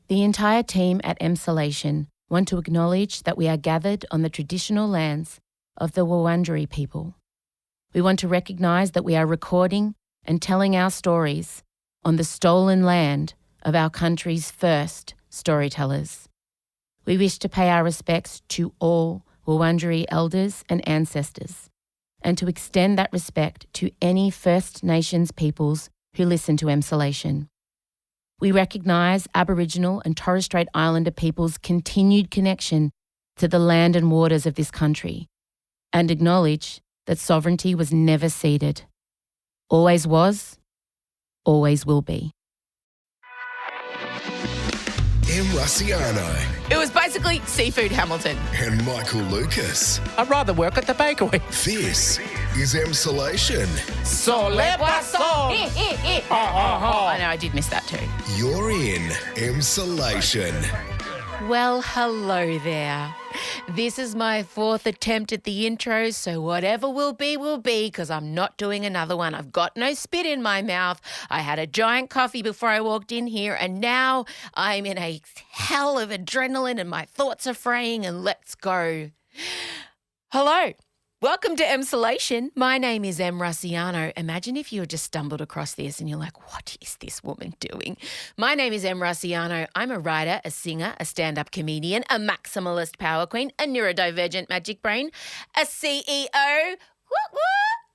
The entire team at Emsolation want to acknowledge that we are gathered on the traditional lands of the Wurundjeri people. We want to recognise that we are recording and telling our stories on the stolen land of our country's first storytellers. We wish to pay our respects to all Wurundjeri elders and ancestors, and to extend that respect to any First Nations peoples who listen to Emsolation. We recognise Aboriginal and Torres Strait Islander people's continued connection to the land and waters of this country, and acknowledge that sovereignty was never ceded. Always was, always will be. Em Rusciano It was basically Seafood Hamilton. and Michael Lucas. I'd rather work at the bakery. This is Emsolation. Sole poisson. I know, I did miss that too. You're in Emsolation. Well, hello there. This is my fourth attempt at the intro, so whatever will be, because I'm not doing another one. I've got no spit in my mouth. I had a giant coffee before I walked in here, and now I'm in a hell of adrenaline and my thoughts are fraying, and let's go. Hello. Welcome to Emsolation. My name is Em Rusciano. Imagine if you had just stumbled across this and you're like, what is this woman doing? My name is Em Rusciano. I'm a writer, a singer, a stand-up comedian, a maximalist power queen, a neurodivergent magic brain, a CEO,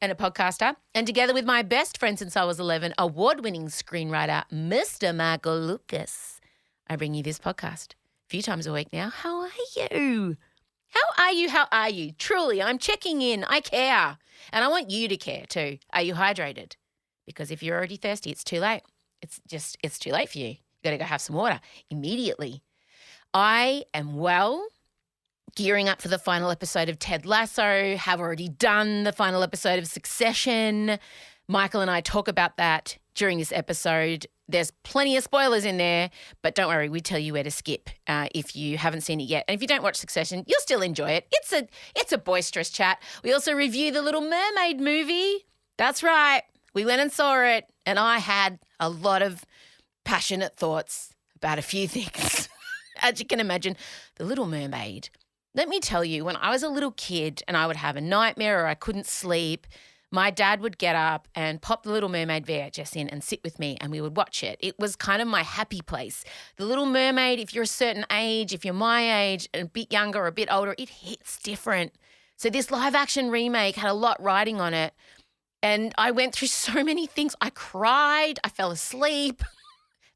and a podcaster. And together with my best friend since I was 11, award-winning screenwriter, Mr. Michael Lucas, I bring you this podcast a few times a week now. How are you? How are you? Truly, I'm checking in. I care. And I want you to care too. Are you hydrated? Because if you're already thirsty, it's too late. It's too late for you. You got to go have some water immediately. I am gearing up for the final episode of Ted Lasso, have already done the final episode of Succession. Michael and I talk about that during this episode. There's plenty of spoilers in there, but don't worry, we tell you where to skip if you haven't seen it yet. And if you don't watch Succession, you'll still enjoy it. It's a boisterous chat. We also review the Little Mermaid movie. That's right. We went and saw it, and I had a lot of passionate thoughts about a few things. As you can imagine, the Little Mermaid. Let me tell you, when I was a little kid and I would have a nightmare or I couldn't sleep, my dad would get up and pop the Little Mermaid VHS in and sit with me and we would watch it. It was kind of my happy place. The Little Mermaid, if you're a certain age, if you're my age, a bit younger or a bit older, it hits different. So this live action remake had a lot riding on it. And I went through so many things. I cried. I fell asleep.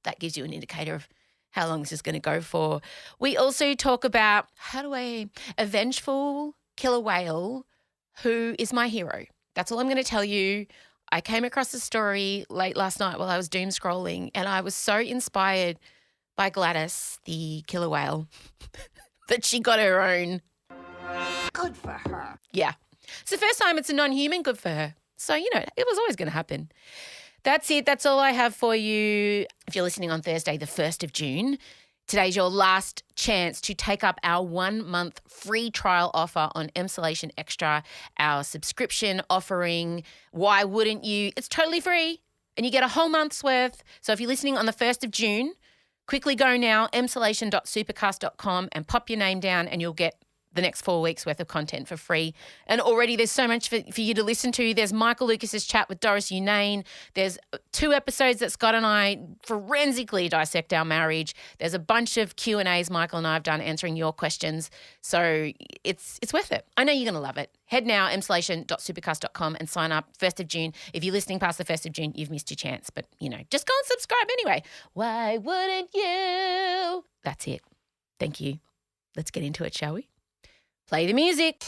That gives you an indicator of how long this is going to go for. We also talk about a vengeful killer whale who is my hero. That's all I'm going to tell you. I came across the story late last night while I was doom scrolling, and I was so inspired by Gladys, the killer whale, that she got her own. Good for her. Yeah. It's the first time it's a non-human. Good for her. So, it was always going to happen. That's it. That's all I have for you. If you're listening on Thursday, the 1st of June, today's your last chance to take up our 1-month free trial offer on Emsolation Extra, our subscription offering. Why wouldn't you? It's totally free and you get a whole month's worth. So if you're listening on the 1st of June, quickly go now, emsolation.supercast.com and pop your name down and you'll get the next 4 weeks worth of content for free. And already there's so much for you to listen to. There's Michael Lucas's chat with Doris Unane. There's 2 episodes that Scott and I forensically dissect our marriage. There's a bunch of Q&As Michael and I have done answering your questions. So it's worth it. I know you're going to love it. Head now, emsolation.supercast.com and sign up 1st of June. If you're listening past the 1st of June, you've missed your chance. But, just go and subscribe anyway. Why wouldn't you? That's it. Thank you. Let's get into it, shall we? Play the music.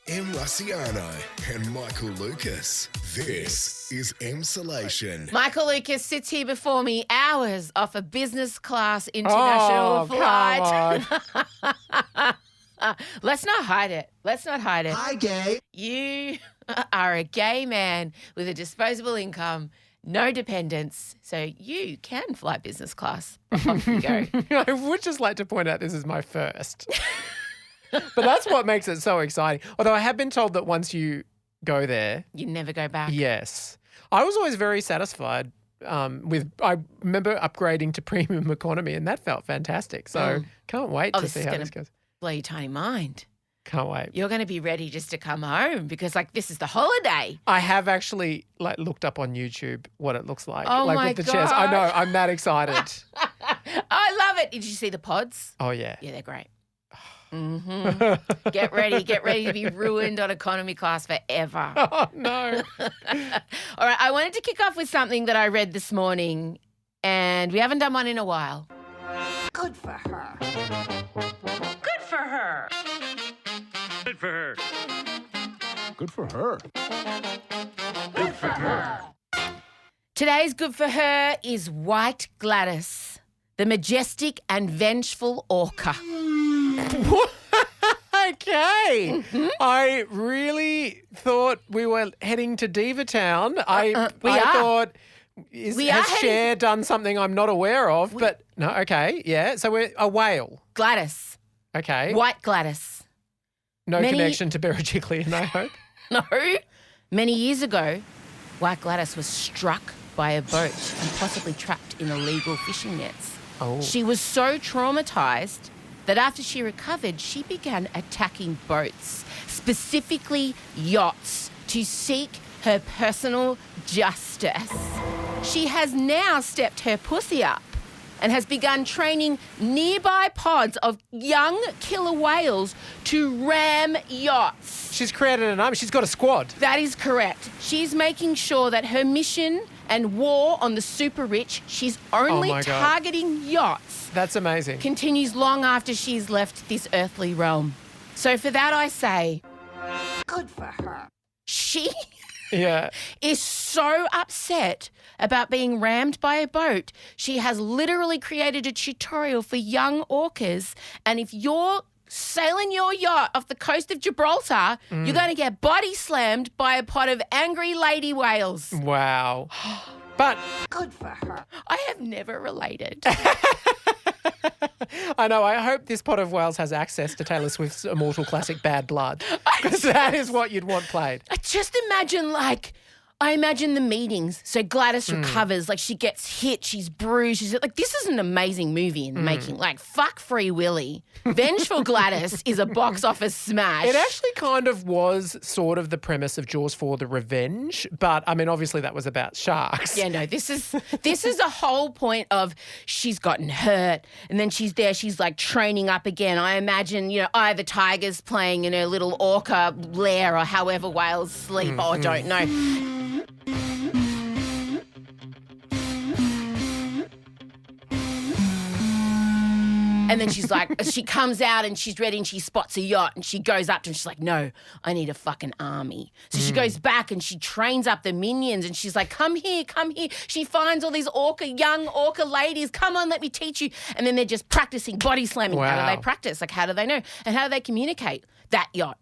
Em Rusciano and Michael Lucas. This is Emsolation. Michael Lucas sits here before me, hours off a business class international flight. Let's not hide it. Hi, gay. You are a gay man with a disposable income, no dependents, so you can fly business class. Off you go. I would just like to point out this is my first. But that's what makes it so exciting. Although I have been told that once you go there. You never go back. Yes. I was always very satisfied I remember upgrading to premium economy and that felt fantastic. So can't wait to see how this goes. Blow your tiny mind. Can't wait. You're going to be ready just to come home because, this is the holiday. I have actually, looked up on YouTube what it looks like. Oh, my with the chairs. I know. I'm that excited. I love it. Did you see the pods? Oh, yeah. Yeah, they're great. Mm-hmm. Get ready to be ruined on economy class forever. Oh, no. All right, I wanted to kick off with something that I read this morning, and we haven't done one in a while. Good for her. Good for her. Good for her. Good for her. Good for her. Today's good for her is White Gladis, the majestic and vengeful orca. Okay. I really thought we were heading to Diva Town. I thought, has Cher done something I'm not aware of? But no, okay, yeah. So we're a whale. Gladis. Okay. White Gladis. No connection to Berejiklian, I hope. No. Many years ago, White Gladis was struck by a boat and possibly trapped in illegal fishing nets. Oh. She was so traumatised that after she recovered, she began attacking boats, specifically yachts, to seek her personal justice. She has now stepped her pussy up and has begun training nearby pods of young killer whales to ram yachts. She's created an army. She's got a squad. That is correct. She's making sure that her mission and war on the super rich, she's only targeting yachts. That's amazing. Continues long after she's left this earthly realm. So for that I say, good for her. She Yeah. is so upset about being rammed by a boat. She has literally created a tutorial for young orcas, and if you're sailing your yacht off the coast of Gibraltar, you're going to get body slammed by a pod of angry lady whales. Wow. But good for her. I have never related. I know. I hope this pot of whales has access to Taylor Swift's immortal classic Bad Blood, because that is what you'd want played. I just imagine, I imagine the meetings. So Gladys recovers, she gets hit, she's bruised. She's this is an amazing movie in the making. Fuck Free Willy. Vengeful Gladys is a box office smash. It actually kind of was sort of the premise of Jaws 4: The Revenge, but I mean, obviously that was about sharks. Yeah, no, this is a whole point of she's gotten hurt and then she's there, she's training up again. I imagine, either tigers playing in her little orca lair or however whales sleep. I don't know. And then she's she comes out and she's ready and she spots a yacht and she goes up to him. She's like, no, I need a fucking army. So she goes back and she trains up the minions and she's like, come here, come here. She finds all these young orca ladies. Come on, let me teach you. And then they're just practicing body slamming. Wow. How do they practice? How do they know? And how do they communicate? That yacht,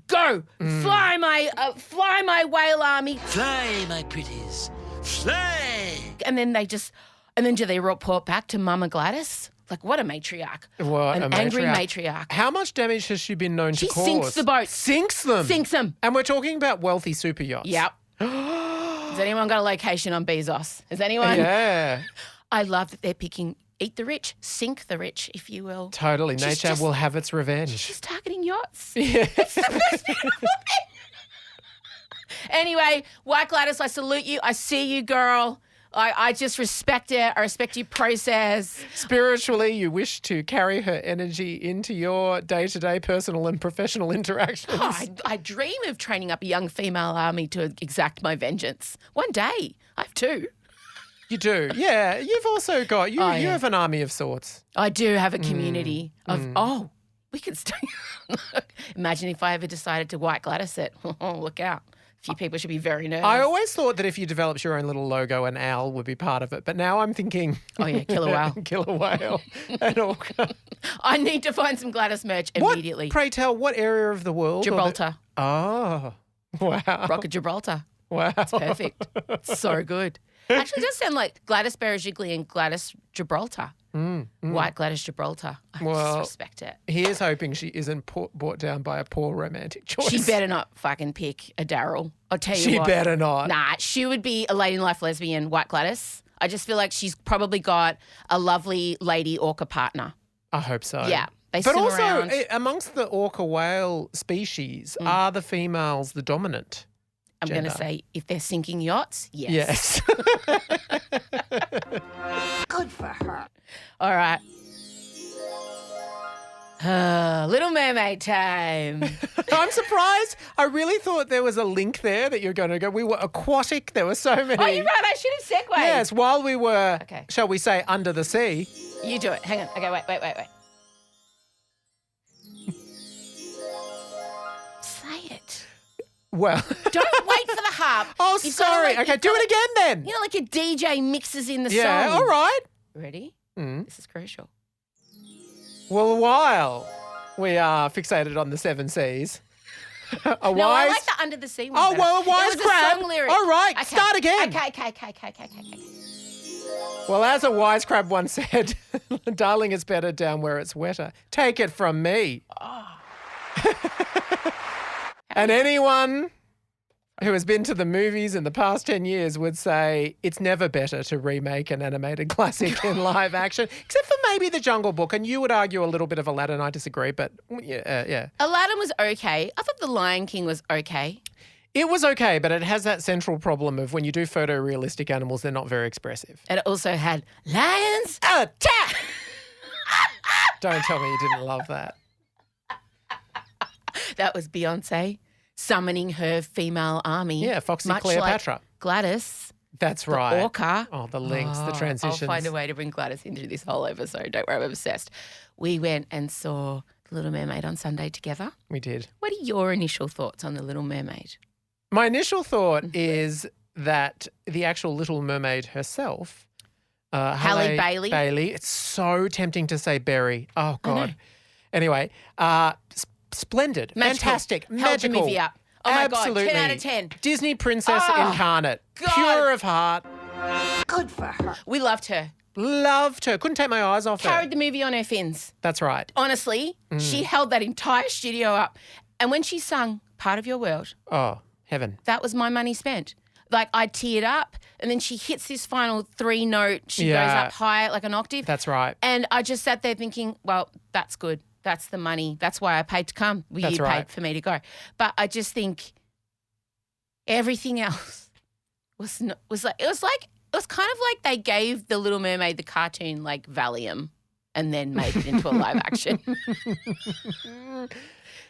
go, fly my whale army. Fly, my pretties, fly. And then do they report back to Mama Gladys? What a matriarch. What An angry matriarch. How much damage has she been known to cause? She sinks the boat. Sinks them? Sinks them. And we're talking about wealthy super yachts. Yep. Has anyone got a location on Bezos? Has anyone? Yeah. I love that they're picking eat the rich, sink the rich, if you will. Totally. Nature will have its revenge. She's targeting yachts. Yeah. It's the most beautiful thing. Anyway, White Gladys, I salute you. I see you, girl. I just respect it. I respect your process. Spiritually, you wish to carry her energy into your day-to-day personal and professional interactions. Oh, I dream of training up a young female army to exact my vengeance. One day. I have two. You do, yeah. You've also got, you have an army of sorts. I do have a community of, we could stay. Imagine if I ever decided to White Gladis it. Oh, look out. A few people should be very nervous. I always thought that if you developed your own little logo, an owl would be part of it. But now I'm thinking... Oh, yeah, killer whale. Killer whale. And orca. I need to find some Gladys merch immediately. Pray tell, what area of the world? Gibraltar. Oh, wow. Rock of Gibraltar. Wow. It's perfect. It's so good. Actually, it does sound like Gladys Berejiklian and Gladys Gibraltar. White Gladys Gibraltar. I just respect it. He is hoping she isn't brought down by a poor romantic choice. She better not fucking pick a Daryl. I'll tell you She what. better not. Nah, she would be a lady in life lesbian, White Gladys. I just feel like she's probably got a lovely lady orca partner. I hope so. Yeah. They But swim also, around. amongst the orca whale species, are the females the dominant? I'm going to gender? say if they're sinking yachts, yes. Yes. Good for her. All right. Little Mermaid time. I'm surprised. I really thought there was a link there that you're going to go. We were aquatic. There were so many. Oh, you're right. I should have segued. Yes, while we were, Okay. shall we say, under the sea. You do it. Hang on. Okay, wait. Say it. Well. Don't wait for the harp. Oh, You've gotta, sorry. like, Okay, you've do gotta- it again then. You know, like a DJ mixes in the Yeah, song. all right. Ready? This is crucial. Well, while we are fixated on the seven seas, a No, I wise... like the Under the Sea one Oh, better. well, a wise It was crab. a song lyric. All right, Okay. start again. Okay. Well, as a wise crab once said, darling, it's better down where it's wetter. Take it from me. And anyone who has been to the movies in the past 10 years would say it's never better to remake an animated classic in live action, except for maybe The Jungle Book. And you would argue a little bit of Aladdin. I disagree, but yeah. Aladdin was okay. I thought The Lion King was okay. It was okay, but it has that central problem of when you do photorealistic animals, they're not very expressive. And it also had lions attack. Don't tell me you didn't love that. That was Beyonce summoning her female army. Yeah, Foxy much Cleopatra. Like Gladys, That's the right. Orca. Oh, the links, the transitions. I'll find a way to bring Gladys into this whole episode. Don't worry, I'm obsessed. We went and saw The Little Mermaid on Sunday together. We did. What are your initial thoughts on The Little Mermaid? My initial thought is that the actual Little Mermaid herself, Halle Bailey. It's so tempting to say Berry. Oh, I know. God. Anyway, splendid, Magical. fantastic, Held magical. the movie up. Oh, my Absolutely. God, 10 out of 10. Disney princess Oh, incarnate, God. pure of heart. Good for her. We loved her. Loved her. Couldn't take my eyes off her. Carried the movie on her fins. That's right. Honestly, she held that entire studio up. And when she sung Part of Your World, Oh, heaven. that was my money spent. Like, I teared up, and then she hits this final 3-note. She goes Yeah. up high like an octave. That's right. And I just sat there thinking, well, that's good. That's the money. That's why I paid to come. Well, That's you right. paid for me to go. But I just think everything else was kind of like they gave The Little Mermaid the cartoon like Valium and then made it into a live action.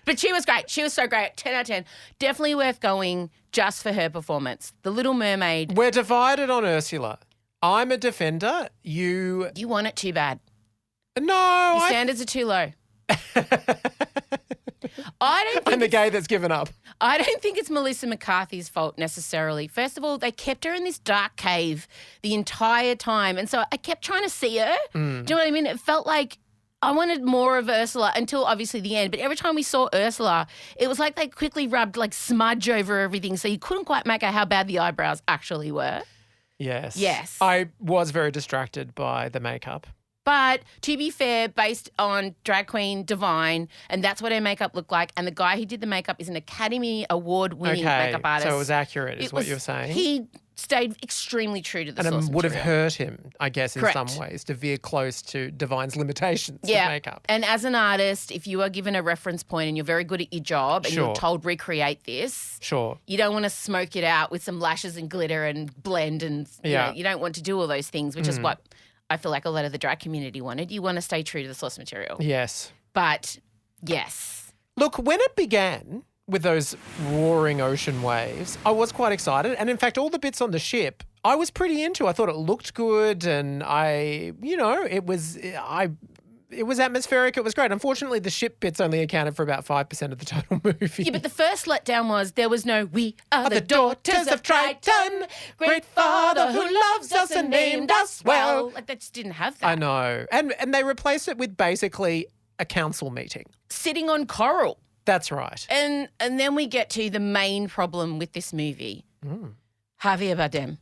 But she was great. She was so great. 10 out of 10. Definitely worth going just for her performance. The Little Mermaid. We're divided on Ursula. I'm a defender. You... You want it too bad. No, Your I... standards are too low. I don't think I'm the gay that's given up. I don't think it's Melissa McCarthy's fault necessarily. First of all, they kept her in this dark cave the entire time. And so I kept trying to see her. Do you know what I mean? It felt like I wanted more of Ursula until obviously the end. But every time we saw Ursula, it was like they quickly rubbed like smudge over everything. So you couldn't quite make out how bad the eyebrows actually were. Yes. Yes. I was very distracted by the makeup. But to be fair, based on Drag Queen Divine, and that's what her makeup looked like. And the guy who did the makeup is an Academy Award-winning makeup artist. so it was accurate, is what you're saying. He stayed extremely true to the source And it would have material. hurt him, I guess, in Correct. some ways, to veer close to Divine's limitations of Yeah. makeup. And as an artist, if you are given a reference point and you're very good at your job and Sure. you're told recreate this, Sure. you don't want to smoke it out with some lashes and glitter and blend and Yeah. you don't want to do all those things, which is what I feel like a lot of the drag community wanted. You want to stay true to the source material. Yes. But yes. Look, when it began with those roaring ocean waves, I was quite excited. And in fact, all the bits on the ship, I was pretty into. I thought it looked good and I it was atmospheric. It was great. Unfortunately, the ship bits only accounted for about 5% of the total movie. Yeah, but the first letdown was there was no "We are the daughters of Triton, great father who loves us and named us well." Like, they just didn't have that. I know. And they replaced it with basically a council meeting. Sitting on coral. That's right. And then we get to the main problem with this movie. Javier Bardem.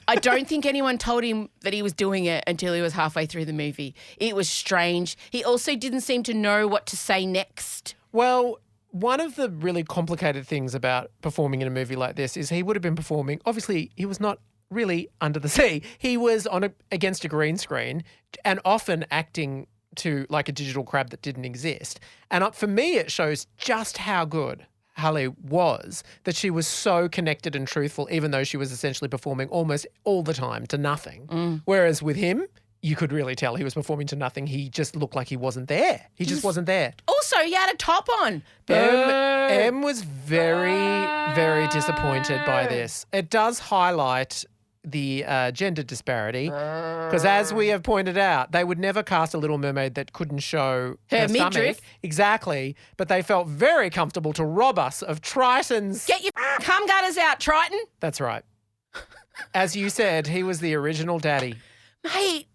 I don't think anyone told him that he was doing it until he was halfway through the movie. It was strange. He also didn't seem to know what to say next. Well, one of the really complicated things about performing in a movie like this is he would have been performing. Obviously, he was not really under the sea. He was against a green screen and often acting to like a digital crab that didn't exist. And for me, it shows just how good Halle was, that she was so connected and truthful, even though she was essentially performing almost all the time to nothing. Whereas with him, you could really tell he was performing to nothing. He just looked like he wasn't there. He just wasn't there. Also, he had a top on. Em was very, very disappointed by this. It does highlight the gender disparity because, as we have pointed out, they would never cast a Little Mermaid that couldn't show her midriff. stomach. Exactly. But they felt very comfortable to rob us of Triton's. Get your cum gutters out, Triton. That's right. As you said, he was the original daddy. Mate,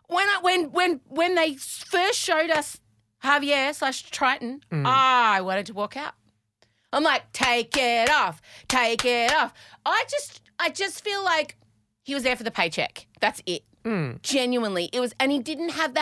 when they first showed us Javier / Triton, I wanted to walk out. I'm like, take it off. I just feel like he was there for the paycheck. That's it. Genuinely. It was, and he didn't have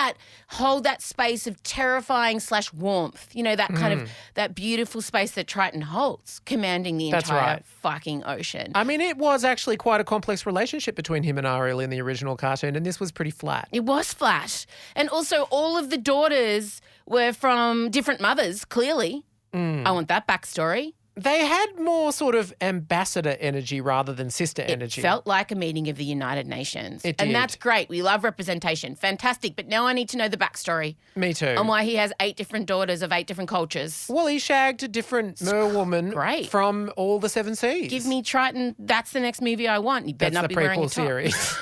hold that space of terrifying / warmth. You know, that kind of, that beautiful space that Triton holds, commanding the entire fucking ocean. I mean, it was actually quite a complex relationship between him and Ariel in the original cartoon, and this was pretty flat. It was flat. And also all of the daughters were from different mothers, clearly. I want that backstory. They had more sort of ambassador energy rather than sister energy. It felt like a meeting of the United Nations. It did. And that's great. We love representation. Fantastic. But now I need to know the backstory. Me too. On why he has 8 different daughters of 8 different cultures. Well, he shagged a different merwoman from all the 7 seas. Give me Triton. That's the next movie I want. You better That's not the be wearing a prequel top. series.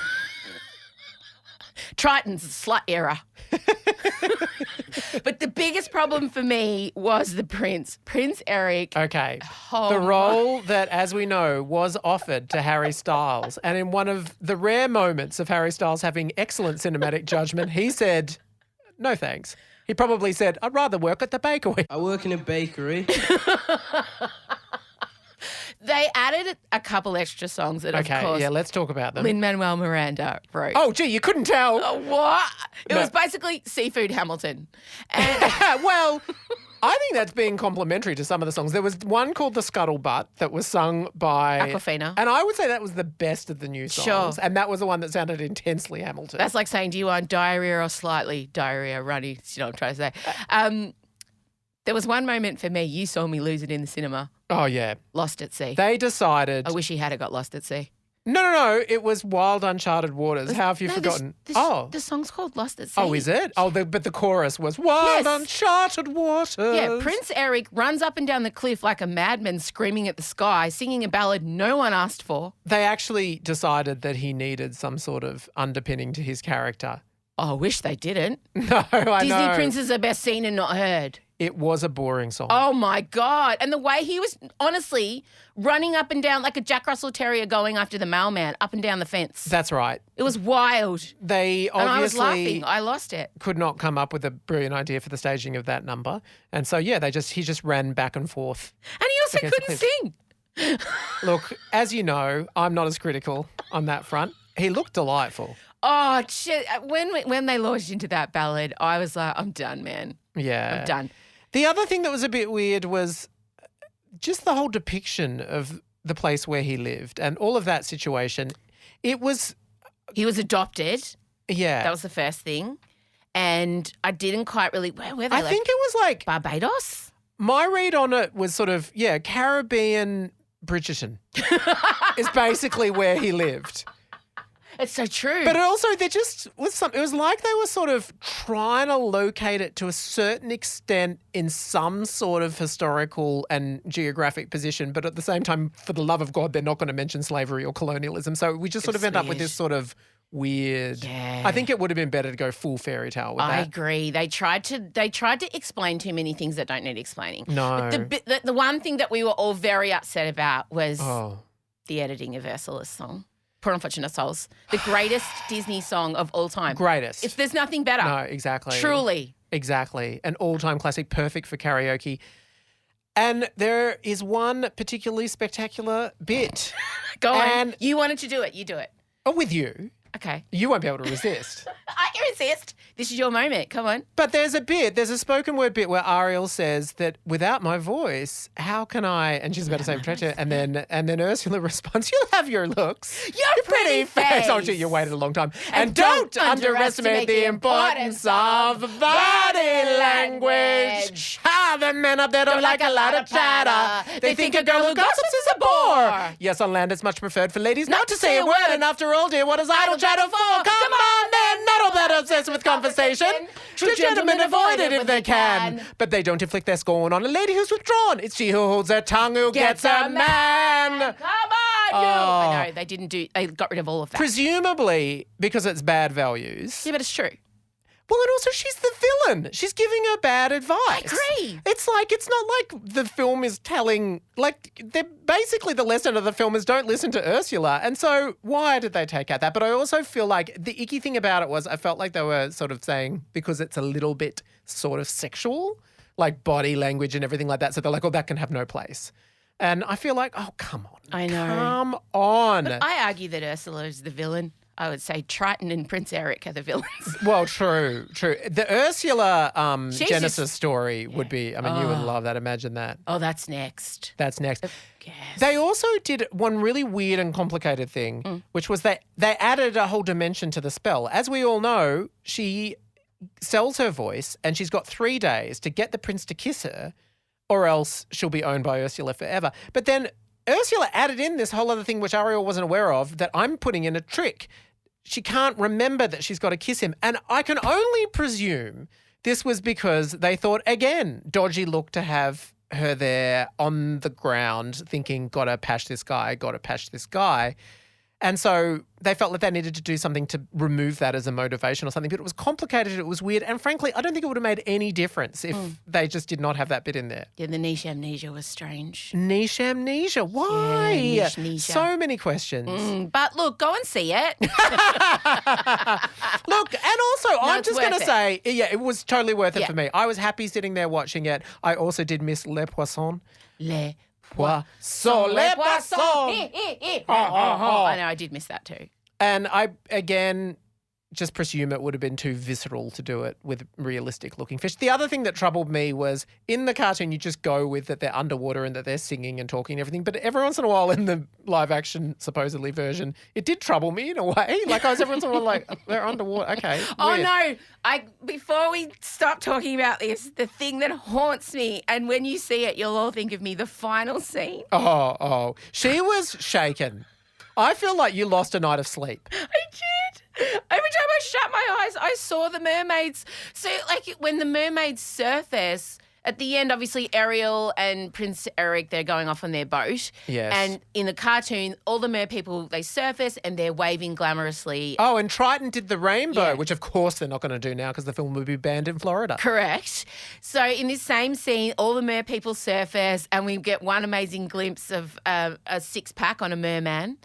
Triton's slut era. But the biggest problem for me was the prince. Prince Eric. Okay. Oh, the role that, as we know, was offered to Harry Styles. And in one of the rare moments of Harry Styles having excellent cinematic judgment, he said, no thanks. He probably said, I'd rather work at the bakery. I work in a bakery. They added a couple extra songs that, of course, let's talk about them. Lin-Manuel Miranda wrote. Oh, gee, you couldn't tell. What? It was basically Seafood Hamilton. And well, I think that's being complimentary to some of the songs. There was one called The Scuttlebutt that was sung by Aquafina. And I would say that was the best of the new songs. Sure. And that was the one that sounded intensely Hamilton. That's like saying, do you want diarrhea or slightly diarrhea runny? You know what I'm trying to say. There was one moment for me, you saw me lose it in the cinema. Oh, yeah. Lost at Sea. They decided. I wish he had got lost at sea. No. It was Wild Uncharted Waters. How have you forgotten? The song's called Lost at Sea. Oh, is it? Oh, but the chorus was Wild Uncharted Waters. Yeah, Prince Eric runs up and down the cliff like a madman screaming at the sky, singing a ballad no one asked for. They actually decided that he needed some sort of underpinning to his character. Oh, I wish they didn't. No, I know. Disney princes are best seen and not heard. It was a boring song. Oh, my God. And the way he was, honestly, running up and down like a Jack Russell Terrier going after the mailman up and down the fence. That's right. It was wild. They obviously and I was laughing. I lost it. Could not come up with a brilliant idea for the staging of that number. And so, yeah, he just ran back and forth. And he also couldn't sing. Look, as you know, I'm not as critical on that front. He looked delightful. Oh, shit. When they launched into that ballad, I was like, I'm done, man. Yeah. I'm done. The other thing that was a bit weird was just the whole depiction of the place where he lived and all of that situation. He was adopted. Yeah. That was the first thing. And I didn't quite really, where were they? I think it was like Barbados? My read on it was sort of, Caribbean Bridgerton is basically where he lived. It's so true. But also there just was something, it was like they were sort of trying to locate it to a certain extent in some sort of historical and geographic position, but at the same time, for the love of God, they're not going to mention slavery or colonialism. So we just sort of end up with this sort of weird. Yeah. I think it would have been better to go full fairy tale with I that. agree. They tried to explain too many things that don't need explaining. No. The one thing that we were all very upset about was Oh. the editing of Ursula's song, Poor Unfortunate Souls, the greatest Disney song of all time. Greatest. There's nothing better. No, exactly. Truly. Exactly. An all-time classic, perfect for karaoke. And there is one particularly spectacular bit. Go on. And- You wanted to do it. You do it. Oh, with you. Okay. You won't be able to resist. I can resist. This is your moment. Come on. But there's a spoken word bit where Ariel says that without my voice, how can I? And she's about to say Triton, and then Ursula responds, "You'll have your looks, Your pretty face. Oh, gee, you waited a long time. And don't underestimate the importance of body language. Ah, the men up there don't like a lot of chatter. They think a girl who gossips is a bore. Yes, on land it's much preferred for ladies not to say a word. And after all, dear, what is idle chatter for? Come on, then, not all that obsessed with conversation. True gentlemen avoid it if they can. But they don't inflict their scorn on a lady who's withdrawn. It's she who holds her tongue who gets a man. Come on, you. I know, they got rid of all of that. Presumably because it's bad values. Yeah, but it's true. Well, and also she's the villain. She's giving her bad advice. I agree. It's not like the film is telling, basically the lesson of the film is don't listen to Ursula. And so why did they take out that? But I also feel like the icky thing about it was I felt like they were sort of saying because it's a little bit sort of sexual, like body language and everything like that. So they're like, oh, that can have no place. And I feel like, oh, come on. I know. Come on. But I argue that Ursula is the villain. I would say Triton and Prince Eric are the villains. Well, true. The Ursula Genesis just- story would be, I mean, you would love that. Imagine that. Oh, that's next. That's next. Yes. They also did one really weird and complicated thing, which was they added a whole dimension to the spell. As we all know, she sells her voice and she's got 3 days to get the prince to kiss her or else she'll be owned by Ursula forever. But then Ursula added in this whole other thing which Ariel wasn't aware of that I'm putting in a trick. She can't remember that she's got to kiss him. And I can only presume this was because they thought, again, dodgy look to have her there on the ground thinking, gotta pash this guy. And so they felt that they needed to do something to remove that as a motivation or something. But it was complicated. It was weird. And frankly, I don't think it would have made any difference if they just did not have that bit in there. Yeah, the niche amnesia was strange. Niche amnesia. Why? Yeah, niche amnesia. So many questions. But look, go and see it. Look, and also, I'm it's just going to worth say, yeah, it was totally worth it Yeah. for me. I was happy sitting there watching it. I also did miss Les Poissons. Les Poissons. Les Poissons. I know, I did miss that too. And I, again, just presume it would have been too visceral to do it with realistic looking fish. The other thing that troubled me was in the cartoon, you just go with that they're underwater and that they're singing and talking and everything. But every once in a while in the live action, supposedly version, it did trouble me in a way. Like I was every once in a while like, they're underwater. Okay. Oh weird. no! Before we stop talking about this, the thing that haunts me, and when you see it, you'll all think of me, the final scene. Oh. She was shaken. I feel like you lost a night of sleep. I did. Every time I shut my eyes, I saw the mermaids. So, like, when the mermaids surface, at the end, obviously, Ariel and Prince Eric, they're going off on their boat. Yes. And in the cartoon, all the mer people, they surface and they're waving glamorously. Oh, and Triton did the rainbow, Yeah. which of course they're not going to do now because the film will be banned in Florida. Correct. So in this same scene, all the mer people surface and we get one amazing glimpse of a six-pack on a merman.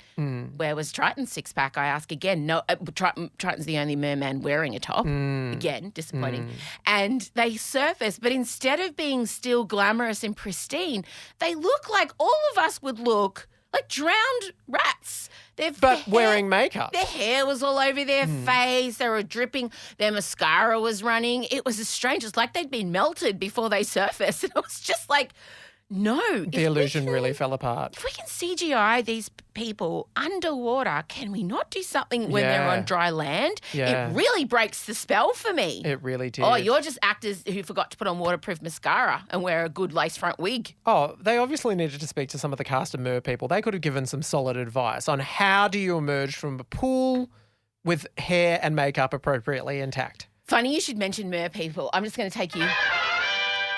Where was Triton's six-pack? I ask again. No, Triton's the only merman wearing a top. Again, disappointing. And they surface, but instead of being still glamorous and pristine, they look like all of us would look like drowned rats. But wearing makeup. Their hair was all over their face. They were dripping. Their mascara was running. It was strange. It's like they'd been melted before they surfaced. And it was just like, no. The illusion really fell apart. If we can CGI these people underwater, can we not do something when they're on dry land? Yeah. It really breaks the spell for me. It really did. Oh, you're just actors who forgot to put on waterproof mascara and wear a good lace front wig. Oh, they obviously needed to speak to some of the cast of mer people. They could have given some solid advice on how do you emerge from a pool with hair and makeup appropriately intact. Funny you should mention mer people. I'm just going to take you.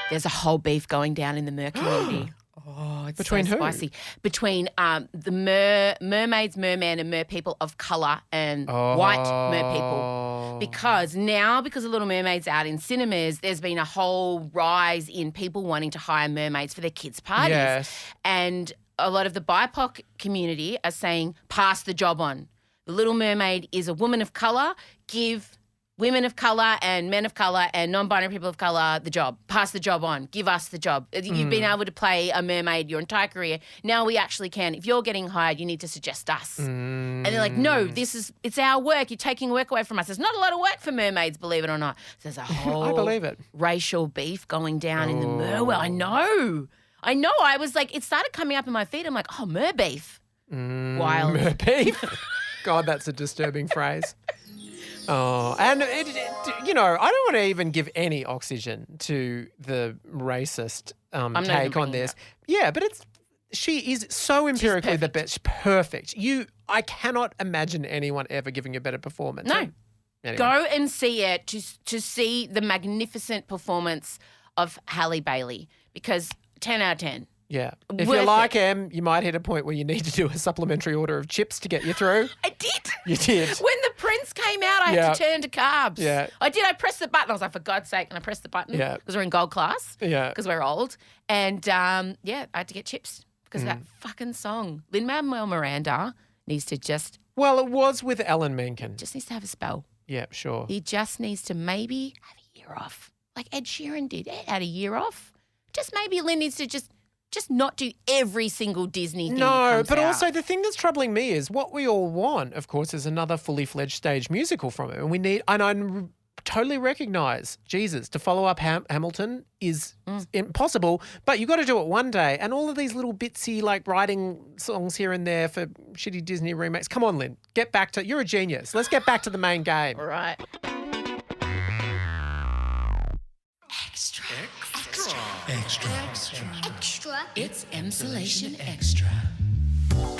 There's a whole beef going down in the mer community. Oh, it's Between so who? spicy. Between the mermaids, merman, and mer people of colour and white mer people. Because of Little Mermaid's out in cinemas, there's been a whole rise in people wanting to hire mermaids for their kids' parties. Yes. And a lot of the BIPOC community are saying, pass the job on. The Little Mermaid is a woman of colour. Give women of colour and men of colour and non-binary people of colour the job. Pass the job on. Give us the job. You've been able to play a mermaid your entire career. Now we actually can. If you're getting hired, you need to suggest us. And they're like, no, it's our work. You're taking work away from us. There's not a lot of work for mermaids, believe it or not. So there's a whole I believe it. racial beef going down in the mer world. I know. I was like, it started coming up in my feed. I'm like, oh, mer beef. Wild. Mer beef? God, that's a disturbing phrase. Oh, and I don't want to even give any oxygen to the racist take on this. Yeah, but she is so empirically the best. Perfect. I cannot imagine anyone ever giving a better performance. No. Anyway. Go and see it to see the magnificent performance of Halle Bailey, because 10 out of 10. Yeah. If Worth you're like it. Em, you might hit a point where you need to do a supplementary order of chips to get you through. I did. You did. When the Prince came out, I had to turn to carbs. Yeah. I did. I pressed the button. I was like, for God's sake. And I pressed the button because we're in gold class. Yeah. Because we're old. And, I had to get chips because of that fucking song. Lin-Manuel Miranda needs to just Well, it was with Alan Menken. needs to have a spell. Yeah, sure. He just needs to maybe have a year off. Like Ed Sheeran did. Ed had a year off. Just maybe Lynn needs to just not do every single Disney thing. No, but also the thing that's troubling me is what we all want, of course, is another fully fledged stage musical from it. And I totally recognise, Jesus, to follow up Hamilton is impossible, but you've got to do it one day. And all of these little bitsy, like writing songs here and there for shitty Disney remakes. Come on, Lynn, you're a genius. Let's get back to the main game. All right. Extra. It's Emsolation Extra.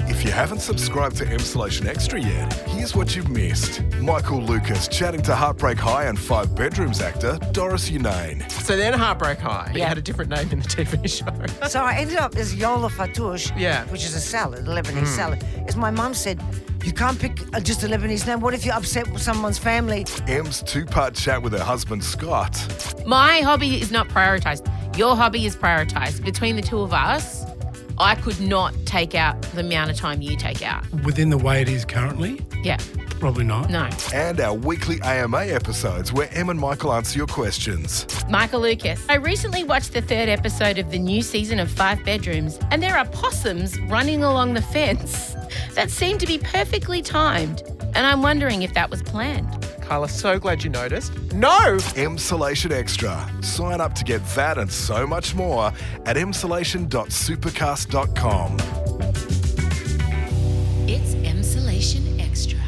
If you haven't subscribed to Emsolation Extra yet, here's what you've missed. Michael Lucas chatting to Heartbreak High and 5 Bedrooms actor Doris Unane. So then Heartbreak High, he had a different name in the TV show. So I ended up as yola fatouche, Yeah. which is a salad, a Lebanese salad. As my mum said, you can't pick just a Lebanese name. What if you're upset with someone's family? Em's 2-part chat with her husband Scott. My hobby is not prioritised. Your hobby is prioritised. Between the two of us, I could not take out the amount of time you take out. Within the way it is currently, Yeah. probably not. No. And our weekly AMA episodes where Em and Michael answer your questions. Michael Lucas. I recently watched the 3rd episode of the new season of 5 Bedrooms, and there are possums running along the fence that seem to be perfectly timed. And I'm wondering if that was planned. Carla, so glad you noticed. No! Emsolation Extra. Sign up to get that and so much more at emsolation.supercast.com. It's Emsolation Extra.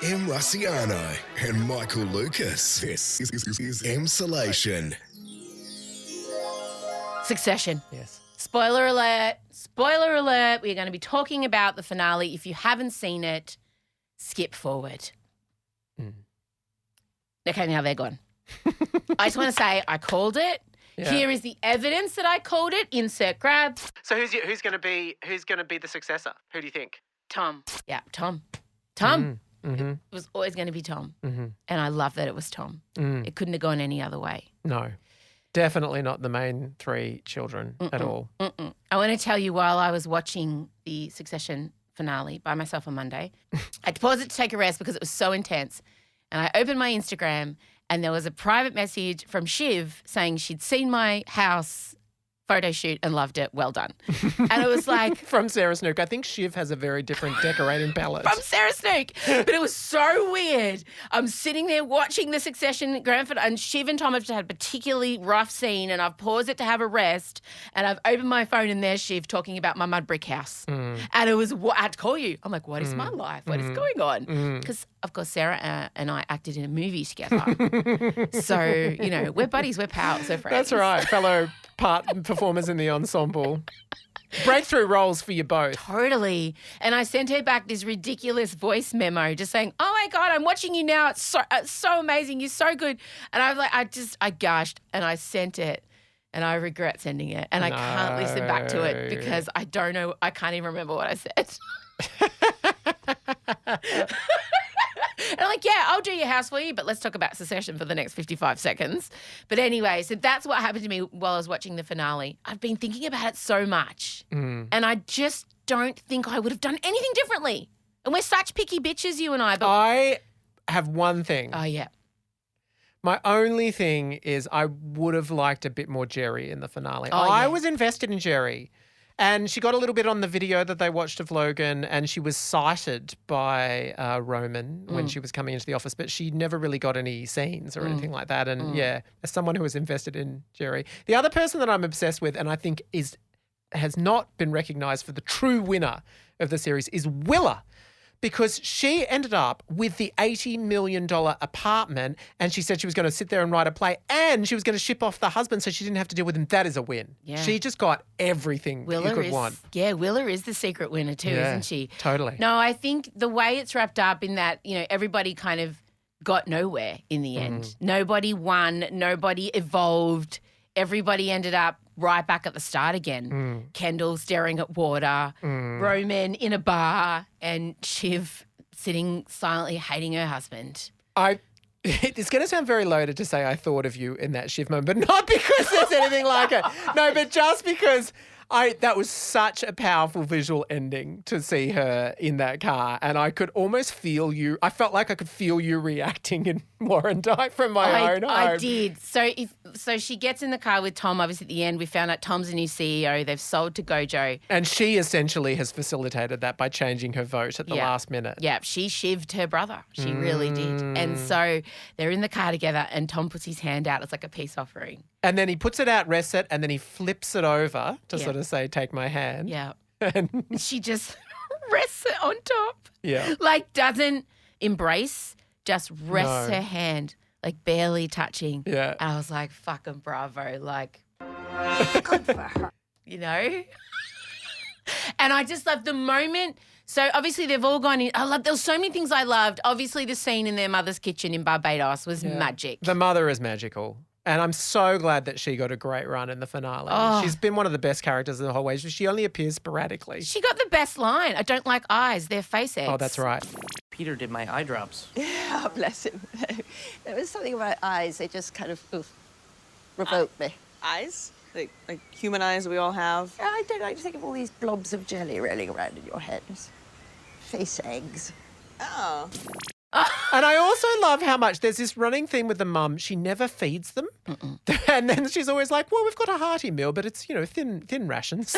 Em Rusciano and Michael Lucas. This is Emsolation. Succession. Yes. Spoiler alert. Spoiler alert. We're going to be talking about the finale. If you haven't seen it, skip forward. Okay, now they're gone. I just want to say I called it. Yeah. Here is the evidence that I called it. Insert grab. So who's going to be the successor? Who do you think? Tom. Yeah, Tom. Tom. Mm-hmm. It was always going to be Tom. Mm-hmm. And I love that it was Tom. It couldn't have gone any other way. No, definitely not the main 3 children at all. I want to tell you, while I was watching the Succession finale by myself on Monday, I had to pause it to take a rest because it was so intense. And I opened my Instagram and there was a private message from Shiv saying she'd seen my house photo shoot and loved it. Well done. And it was like... From Sarah Snook. I think Shiv has a very different decorating palette. From Sarah Snook. But it was so weird. I'm sitting there watching the Succession grand finale, and Shiv and Tom have had a particularly rough scene, and I've paused it to have a rest, and I've opened my phone and there's Shiv talking about my mud brick house. And it was, I had to call you. I'm like, what is my life? What is going on? Because, of course, Sarah and I acted in a movie together. So, we're buddies, we're pals, we're friends. That's right. Fellow performers in the ensemble. Breakthrough roles for you both. Totally. And I sent her back this ridiculous voice memo just saying, oh, my God, I'm watching you now. It's so amazing. You're so good. And I was like, I gushed and I sent it. And I regret sending it. And I can't listen back to it because I don't know. I can't even remember what I said. And I'm like, yeah, I'll do your house for you, but let's talk about Succession for the next 55 seconds. But anyway, so that's what happened to me while I was watching the finale. I've been thinking about it so much. And I just don't think I would have done anything differently. And we're such picky bitches, you and I. But I have one thing. Oh, yeah. My only thing is I would have liked a bit more Jerry in the finale. Oh, I yeah. was invested in Jerry. And she got a little bit on the video that they watched of Logan, and she was cited by Roman when she was coming into the office, but she never really got any scenes or anything like that. And yeah, as someone who was invested in Jerry. The other person that I'm obsessed with and I think has not been recognised for the true winner of the series is Willa. Because she ended up with the $80 million apartment and she said she was going to sit there and write a play and she was going to ship off the husband so she didn't have to deal with him. That is a win. Yeah. She just got everything you could want. Yeah, Willa is the secret winner too, isn't she? Totally. No, I think the way it's wrapped up in that, everybody kind of got nowhere in the end. Nobody won. Nobody evolved. Everybody ended up right back at the start again. Kendall staring at water, Roman in a bar, and Shiv sitting silently hating her husband. It's going to sound very loaded to say I thought of you in that Shiv moment, but not because there's anything like it. No, but just because that was such a powerful visual ending to see her in that car, and I could almost feel you. I felt like I could feel you reacting in Warrandyte from my own home. I did. So she gets in the car with Tom. Obviously, at the end, we found out Tom's a new CEO. They've sold to Gojo. And she essentially has facilitated that by changing her vote at the last minute. Yeah, she shivved her brother. She really did. And so they're in the car together and Tom puts his hand out. It's like a peace offering. And then he puts it out, rests it, and then he flips it over to sort of say, take my hand. Yeah. And she just rests it on top. Yeah. Like doesn't embrace, just rests her hand, like barely touching. Yeah. And I was like, fucking bravo. Like, Good for her. And I just love the moment. So obviously they've all gone in. There were so many things I loved. Obviously the scene in their mother's kitchen in Barbados was magic. The mother is magical. And I'm so glad that she got a great run in the finale. Oh. She's been one of the best characters of the whole way. She only appears sporadically. She got the best line. I don't like eyes. They're face eggs. Oh, that's right. Peter did my eye drops. Oh, bless him. There was something about eyes. They just kind of revoked me. Eyes? Like human eyes we all have? I don't know. I just think of all these blobs of jelly rolling around in your head. Face eggs. Oh. And I also love how much there's this running theme with the mum. She never feeds them. And then she's always like, well, we've got a hearty meal, but it's, thin rations.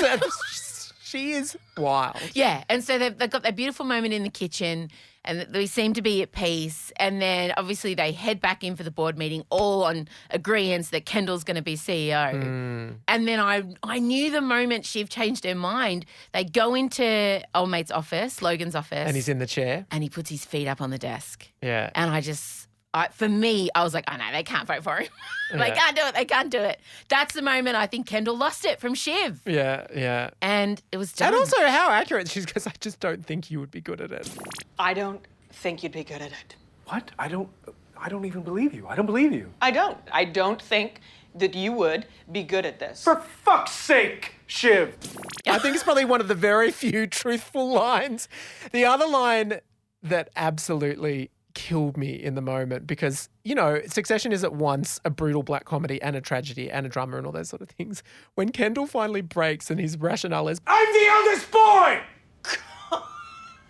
She is wild. Yeah. And so they've got that beautiful moment in the kitchen and they seem to be at peace. And then obviously they head back in for the board meeting all on agreeance that Kendall's going to be CEO. And then I knew the moment Shiv changed her mind, they go into old mate's office, Logan's office. And he's in the chair. And he puts his feet up on the desk. Yeah. And for me, I was like, oh, no, they can't vote for him. They can't do it. They can't do it. That's the moment I think Kendall lost it from Shiv. Yeah. And it was done. And also how accurate she goes, I just don't think you would be good at it. I don't think you'd be good at it. What? I don't even believe you. I don't believe you. I don't think that you would be good at this. For fuck's sake, Shiv. I think it's probably one of the very few truthful lines. The other line that absolutely killed me in the moment because, Succession is at once a brutal black comedy and a tragedy and a drama and all those sort of things. When Kendall finally breaks and his rationale is, I'm the eldest boy!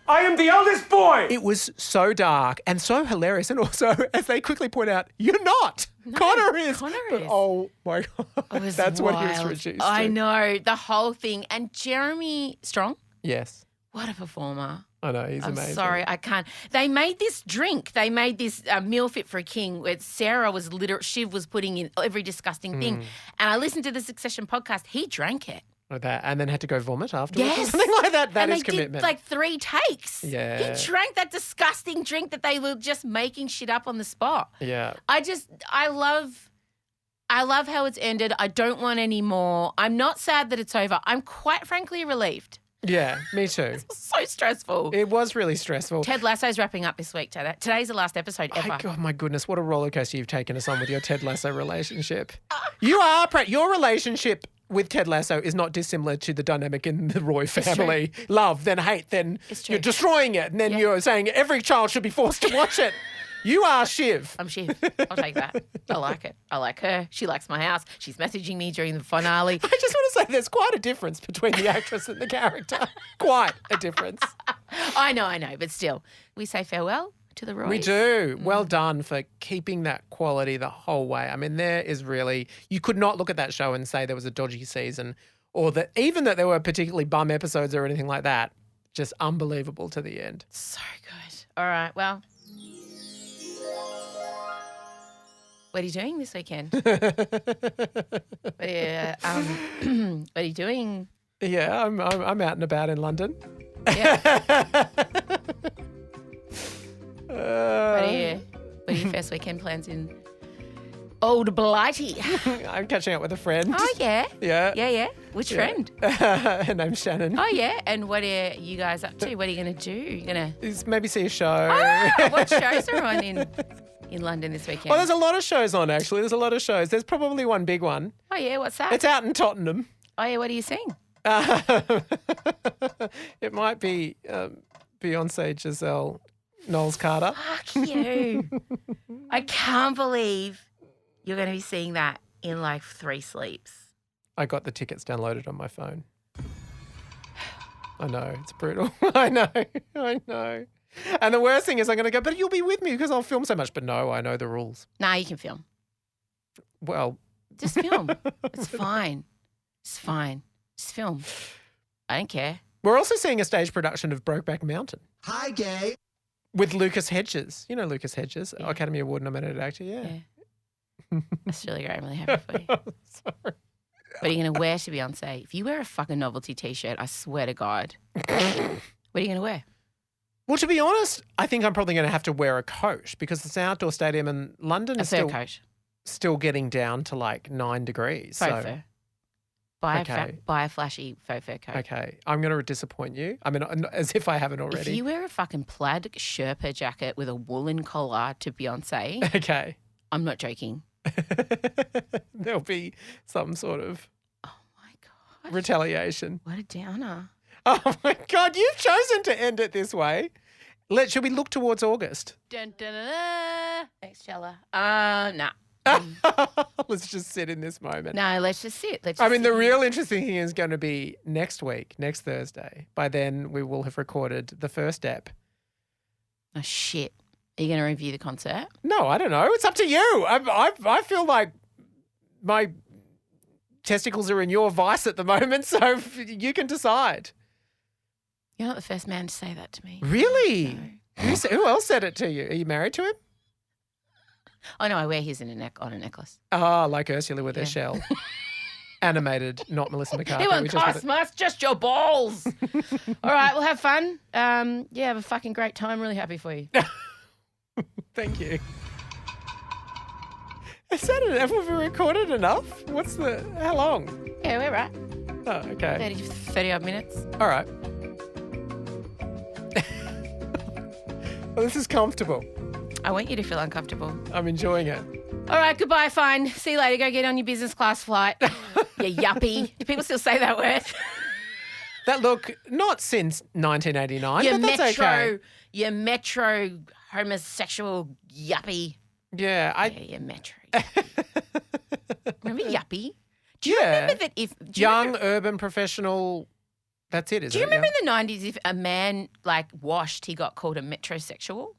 I am the eldest boy! It was so dark and so hilarious. And also, as they quickly point out, you're not. No, Connor is. Connor But, is. oh, my God. That's wild. what he was reduced to. I know. The whole thing. And Jeremy Strong, Yes. what a performer. I know, he's I'm amazing. sorry, I can't. They made this drink. They made this meal fit for a king where Shiv was putting in every disgusting thing. And I listened to the Succession podcast. He drank it. Like that, and then had to go vomit afterwards Yes. or something like that. That is and they commitment. did like 3 takes. Yeah. He drank that disgusting drink that they were just making shit up on the spot. Yeah. I love I love how it's ended. I don't want any more. I'm not sad that it's over. I'm quite frankly relieved. Yeah, me too. So stressful. It was really stressful. Ted Lasso's wrapping up this week. Today's the last episode ever. Oh my goodness, what a roller coaster you've taken us on with your Ted Lasso relationship. Your relationship with Ted Lasso is not dissimilar to the dynamic in the Roy family. Love, then hate, then you're destroying it, and then you're saying every child should be forced to watch it. You are Shiv. I'm Shiv. I'll take that. I like it. I like her. She likes my house. She's messaging me during the finale. I just want to say there's quite a difference between the actress and the character. Quite a difference. I know, but still. We say farewell to the Roys. We do. Well done for keeping that quality the whole way. I mean, there is really, you could not look at that show and say there was a dodgy season or that even that there were particularly bum episodes or anything like that. Just unbelievable to the end. So good. All right, well. What are you doing this weekend? What are you doing? Yeah, I'm out and about in London. Yeah. What are your first weekend plans in Old Blighty? I'm catching up with a friend. Oh, yeah? Yeah. Which friend? Her name's Shannon. Oh, yeah? And what are you guys up to? What are you going to do? You're going to... Maybe see a show. Oh, what shows are on in London this weekend? Well, there's a lot of shows on, actually. There's a lot of shows. There's probably one big one. Oh, yeah? What's that? It's out in Tottenham. Oh, yeah? What are you seeing? It might be Beyonce, Giselle, Knowles Carter. Fuck you. I can't believe you're going to be seeing that in like 3 sleeps. I got the tickets downloaded on my phone. I know, it's brutal. I know. And the worst thing is I'm going to go, but you'll be with me because I'll film so much. But no, I know the rules. Nah, you can film. Well. Just film. It's fine. It's fine. Just film. I don't care. We're also seeing a stage production of Brokeback Mountain. Hi, gay. With Lucas Hedges. You know Lucas Hedges, Academy Award nominated actor, yeah. That's really great. I'm really happy for you. Sorry. What are you going to wear to Beyonce? If you wear a fucking novelty T-shirt, I swear to God. What are you going to wear? Well, to be honest, I think I'm probably going to have to wear a coat because it's an outdoor stadium in London is still getting down to like 9 degrees. Faux fur. Buy a flashy faux fur coat. Okay. I'm going to disappoint you. I mean, as if I haven't already. If you wear a fucking plaid Sherpa jacket with a woolen collar to Beyonce. Okay. I'm not joking. There'll be some sort of Oh, retaliation. my God. What a downer. Oh, my God. You've chosen to end it this way. Should we look towards August? Dun, dun, dun, dun. Thanks, Chella. Nah. Let's just sit in this moment. No, let's just sit. The real interesting thing is going to be next week, next Thursday. By then, we will have recorded the first ep. Oh, shit. Are you going to review the concert? No, I don't know. It's up to you. I feel like my testicles are in your vice at the moment, so you can decide. You're not the first man to say that to me. Really? No. Who else said it to you? Are you married to him? Oh, no, I wear his on a necklace. Oh, like Ursula with her shell. Animated, not Melissa McCarthy. It won't cost much, just your balls. All right, we'll have fun. Have a fucking great time. Really happy for you. Thank you. Is that enough? Have we recorded enough? How long? Yeah, we're right. Oh, okay. 30 odd minutes. All right. Well, this is comfortable. I want you to feel uncomfortable. I'm enjoying it. All right, goodbye, fine. See you later. Go get on your business class flight. You yuppie. Do people still say that word? That look, not since 1989, but that's okay. You metro homosexual yuppie. Yeah, you metro. Remember yuppie? Do you remember that urban professional, that's it, isn't it? Do you remember in the 90s if a man washed, he got called a metrosexual?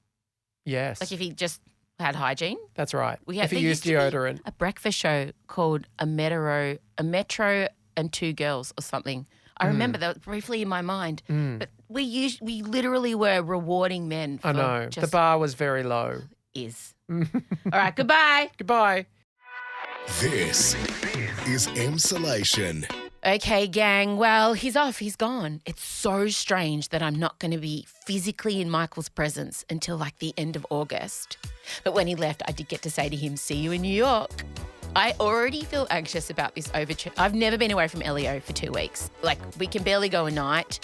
Yes. Like if he just had hygiene? That's right. If he used deodorant. A breakfast show called a Metro and Two Girls or something. I remember that briefly in my mind. But we literally were rewarding men for I know. The bar was very low. All right, goodbye. Goodbye. This is Emsolation. Okay, gang. Well, he's off. He's gone. It's so strange that I'm not going to be physically in Michael's presence until the end of August. But when he left, I did get to say to him, see you in New York. I already feel anxious about this I've never been away from Elio for 2 weeks. Like, we can barely go a night.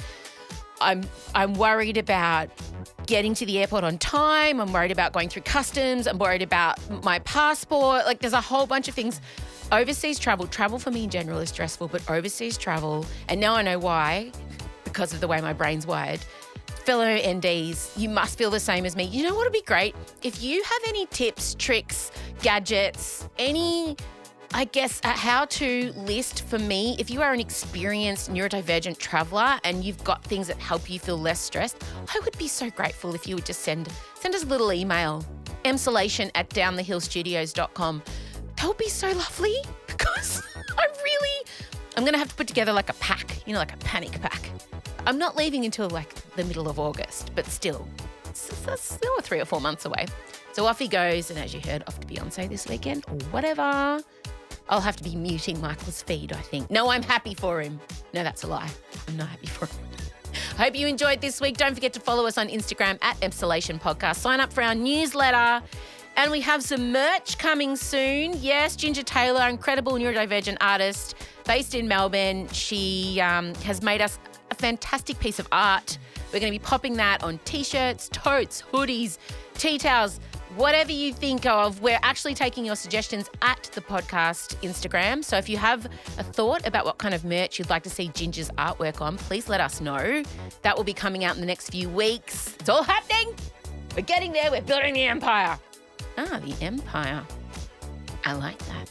I'm worried about getting to the airport on time. I'm worried about going through customs. I'm worried about my passport. Like, there's a whole bunch of things. Overseas travel for me in general is stressful, but overseas travel, and now I know why, because of the way my brain's wired. Fellow NDs, you must feel the same as me. You know what would be great? If you have any tips, tricks, gadgets, any, I guess, a how-to list for me, if you are an experienced neurodivergent traveller and you've got things that help you feel less stressed, I would be so grateful if you would just send us a little email, emsolation@downthehillstudios.com. That would be so lovely, because I'm going to have to put together like a pack, like a panic pack. I'm not leaving until like the middle of August, but still, it's still 3 or 4 months away. So off he goes, and as you heard, off to Beyonce this weekend, or whatever. I'll have to be muting Michael's feed, I think. No, I'm happy for him. No, that's a lie. I'm not happy for him. I hope you enjoyed this week. Don't forget to follow us on Instagram @Emsolation Podcast. Sign up for our newsletter. And we have some merch coming soon. Yes, Ginger Taylor, incredible neurodivergent artist based in Melbourne. She has made us a fantastic piece of art. We're going to be popping that on T-shirts, totes, hoodies, tea towels, whatever you think of. We're actually taking your suggestions at the podcast Instagram. So if you have a thought about what kind of merch you'd like to see Ginger's artwork on, please let us know. That will be coming out in the next few weeks. It's all happening. We're getting there. We're building the empire. Ah, the empire. I like that.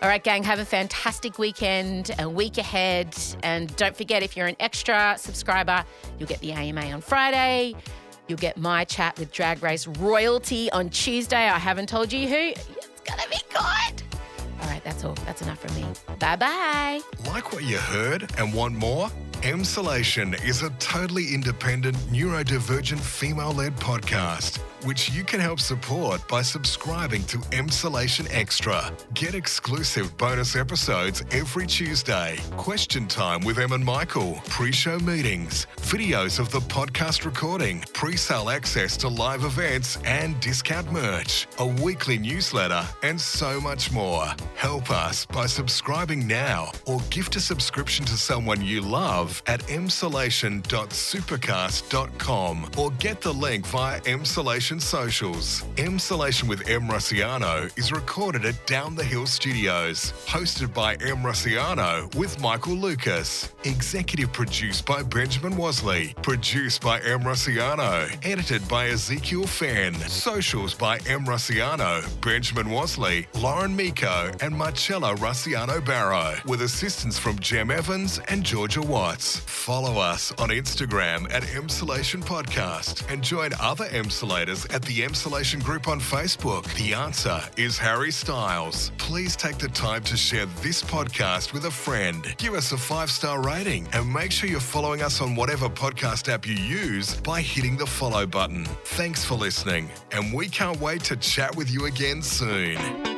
All right, gang, have a fantastic weekend, a week ahead. And don't forget, if you're an extra subscriber, you'll get the AMA on Friday. You'll get my chat with Drag Race royalty on Tuesday. I haven't told you who. It's going to be good. All right, that's all. That's enough from me. Bye-bye. Like what you heard and want more? Emsolation is a totally independent, neurodivergent, female-led podcast, which you can help support by subscribing to Emsolation Extra. Get exclusive bonus episodes every Tuesday, question time with Em and Michael, pre-show meetings, videos of the podcast recording, pre-sale access to live events and discount merch, a weekly newsletter, and so much more. Help us by subscribing now or gift a subscription to someone you love at emsolation.supercast.com or get the link via Emsolation socials. Emsolation with Em Rusciano is recorded at Down the Hill Studios, hosted by Em Rusciano with Michael Lucas, executive produced by Benjamin Wasley, produced by Em Rusciano, edited by Ezekiel Fenn, socials by Em Rusciano, Benjamin Wasley, Lauren Miko, and Marcella Rusciano Barrow, with assistance from Jem Evans and Georgia Watts. Follow us on Instagram at Emsolation Podcast and join other Emsolators at the Emsolation group on Facebook. The answer is Harry Styles. Please take the time to share this podcast with a friend. Give us a 5-star rating and make sure you're following us on whatever podcast app you use by hitting the follow button. Thanks for listening, and we can't wait to chat with you again soon.